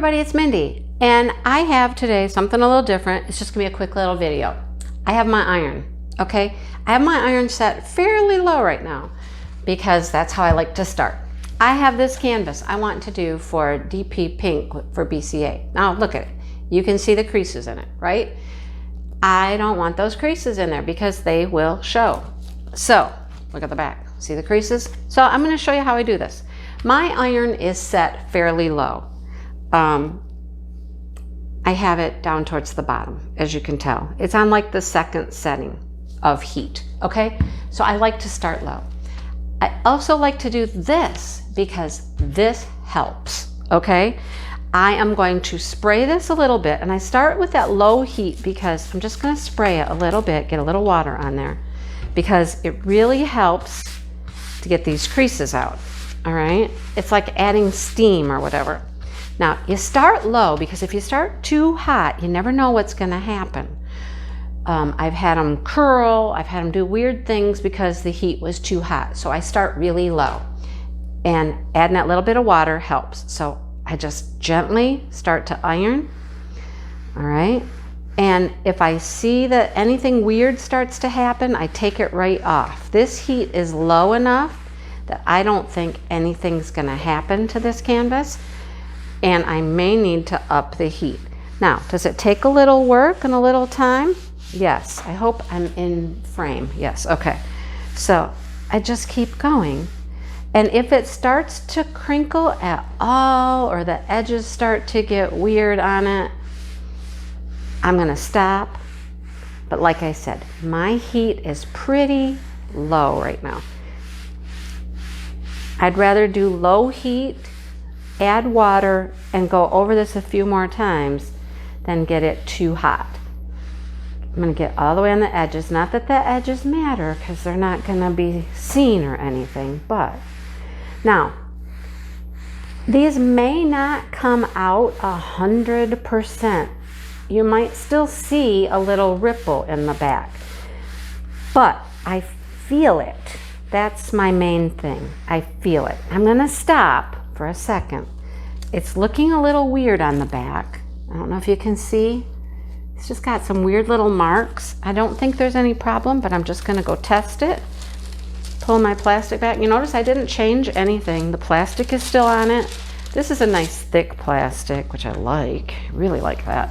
Everybody, it's Mindy, and I have today something a little different. It's just gonna be a quick little video. I have my iron, okay? I have my iron set fairly low right now because that's how I like to start. I have this canvas I want to do for DP Pink for BCA. Now look at it. You can see the creases in it, right? I don't want those creases in there because they will show. So look at the back. See the creases? So I'm gonna show you how I do this. My iron is set fairly low. I have it down towards the bottom, as you can tell. It's on like the second setting of heat, okay? So I like to start low. I also like to do this because this helps, okay? I am going to spray this a little bit, and I start with that low heat because I'm just gonna spray it a little bit, get a little water on there, because it really helps to get these creases out, all right? It's like adding steam or whatever. Now, you start low because if you start too hot, you never know what's gonna happen. I've had them curl, I've had them do weird things because the heat was too hot. So I start really low, and adding that little bit of water helps. So I just gently start to iron, all right? And if I see that anything weird starts to happen, I take it right off. This heat is low enough that I don't think anything's gonna happen to this canvas, and I may need to up the heat. Now, does it take a little work and a little time? Yes. I hope I'm in frame. Yes, okay. So I just keep going. And if it starts to crinkle at all, or the edges start to get weird on it, I'm gonna stop. But like I said, my heat is pretty low right now. I'd rather do low heat, add water, and go over this a few more times than get it too hot. I'm gonna get all the way on the edges. Not that the edges matter because they're not gonna be seen or anything, but now, these may not come out 100%. You might still see a little ripple in the back, but I feel it. That's my main thing. I feel it. I'm gonna stop for a second. It's looking a little weird on the back. I don't know if you can see. It's just got some weird little marks. I don't think there's any problem, but I'm just gonna go test it. Pull my plastic back. You notice I didn't change anything. The plastic is still on it. This is a nice thick plastic, which I like. I really like that.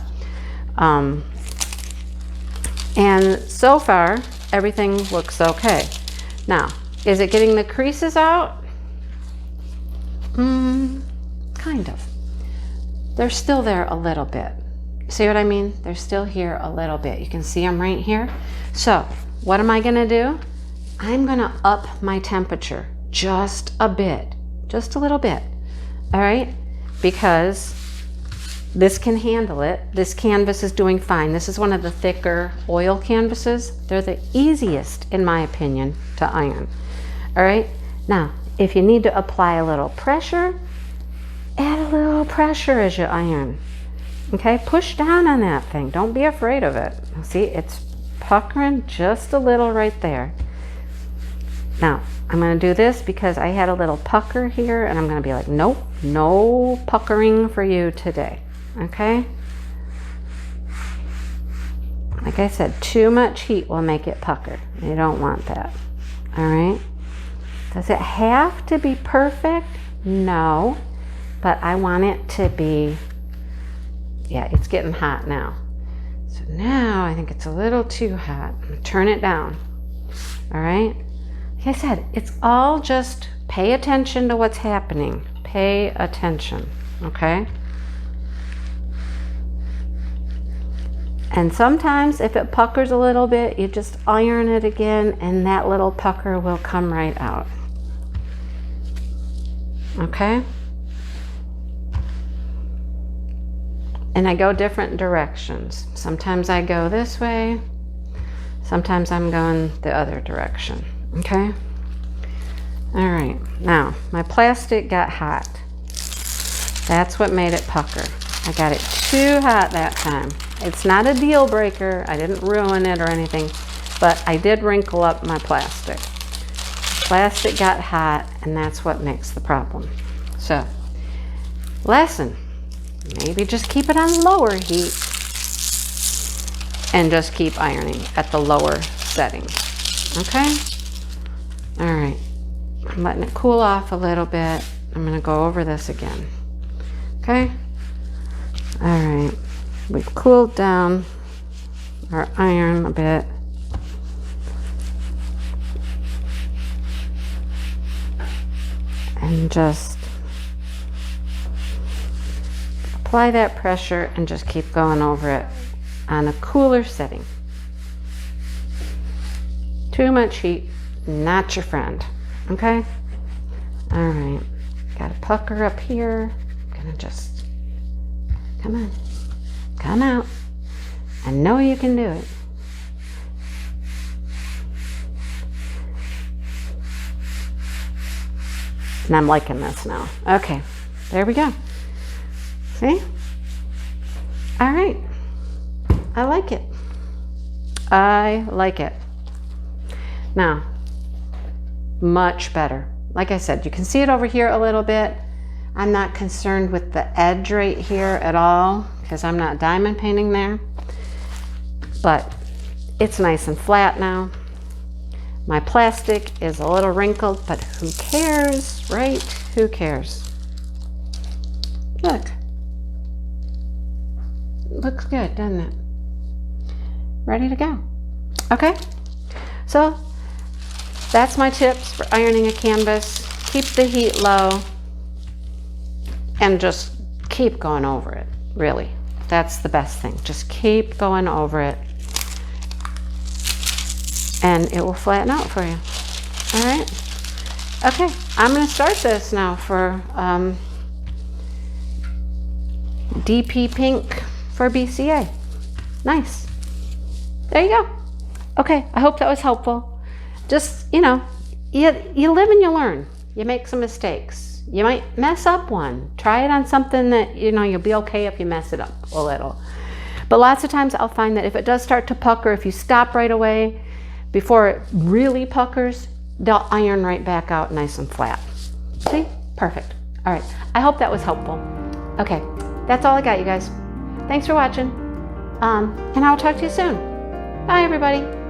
And so far, everything looks okay. Now, is it getting the creases out? Kind of. They're still there a little bit. See what I mean? They're still here a little bit. You can see them right here. So what am I gonna do? I'm gonna up my temperature just a bit, just a little bit, all right? Because this can handle it. This canvas is doing fine. This is one of the thicker oil canvases. They're the easiest, in my opinion, to iron, all right? Now, if you need to apply a little pressure, add a little pressure as you iron, okay? Push down on that thing. Don't be afraid of it. See, it's puckering just a little right there. Now, I'm gonna do this because I had a little pucker here, and I'm gonna be like, nope, no puckering for you today, okay? Like I said, too much heat will make it pucker. You don't want that, all right? Does it have to be perfect? No, but I want it to be, yeah, it's getting hot now. So now I think it's a little too hot. I'm gonna turn it down, all right? Like I said, it's all just pay attention to what's happening. Pay attention, okay? And sometimes if it puckers a little bit, you just iron it again and that little pucker will come right out, okay? And I go different directions. Sometimes I go this way, sometimes I'm going the other direction. Okay. All right. Now, my plastic got hot. That's what made it pucker. I got it too hot that time. It's not a deal breaker. I didn't ruin it or anything, but I did wrinkle up my plastic. Plastic got hot, and that's what makes the problem. So, lesson. maybe just keep it on lower heat and just keep ironing at the lower setting. Okay? All right. I'm letting it cool off a little bit. I'm going to go over this again. Okay? All right. We've cooled down our iron a bit. And just apply that pressure and just keep going over it on a cooler setting. Too much heat, not your friend. Okay? All right. Got a pucker up here. Gonna just, come on. Come out. I know you can do it. And I'm liking this now. Okay, there we go. See? All right. I like it. I like it. Now, much better. Like I said, you can see it over here a little bit. I'm not concerned with the edge right here at all because I'm not diamond painting there. But it's nice and flat now. My plastic is a little wrinkled, but who cares, right? Who cares? Look. Looks good, doesn't it? Ready to go. Okay, so that's my tips for ironing a canvas. Keep the heat low and just keep going over it, really. That's the best thing. Just keep going over it and it will flatten out for you. All right. Okay, I'm gonna start this now for DP Pink for BCA. Nice. There you go. Okay, I hope that was helpful. Just, you know, you live and you learn. You make some mistakes. You might mess up one. Try it on something that, you know, you'll be okay if you mess it up a little. But lots of times I'll find that if it does start to pucker, if you stop right away before it really puckers, they'll iron right back out nice and flat. See? Perfect. All right. I hope that was helpful. Okay, that's all I got, you guys. Thanks for watching. And I'll talk to you soon. Bye, everybody.